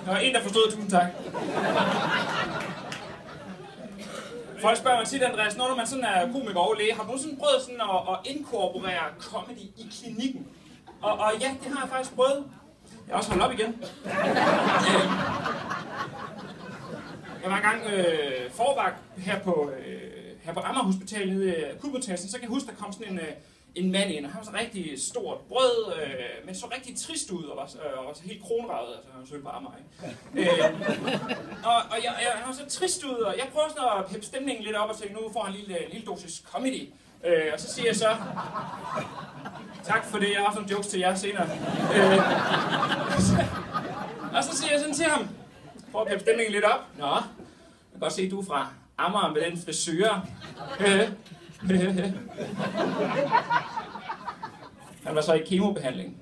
Der var en, der forstod. Tusind tak. Folk spørger mig tit, Andreas, når man sådan er komiker og læge, har du sådan prøvet sådan at inkorporere comedy i klinikken? Og ja, det har jeg faktisk prøvet. Jeg har også holdt op igen. Jeg var engang forvagt her på Amager Hospital nede i akutmodtagelsen, så kan jeg huske, der kom sådan en mand ind, og han var så rigtig stort brød, men så rigtig trist ud, og var så helt kronravet, altså han var sødt på Amager, ikke? Og jeg var så trist ud, og jeg prøver sådan at peppe stemningen lidt op og tænke, nu får han en lille dosis comedy. Og så siger jeg så, tak for det, jeg har sådan jokes til jer senere. Og så siger jeg sådan til ham, for at peppe stemningen lidt op. Nå, jeg kan godt se, at du er fra Amager med den frisør. Han var så i kemobehandling.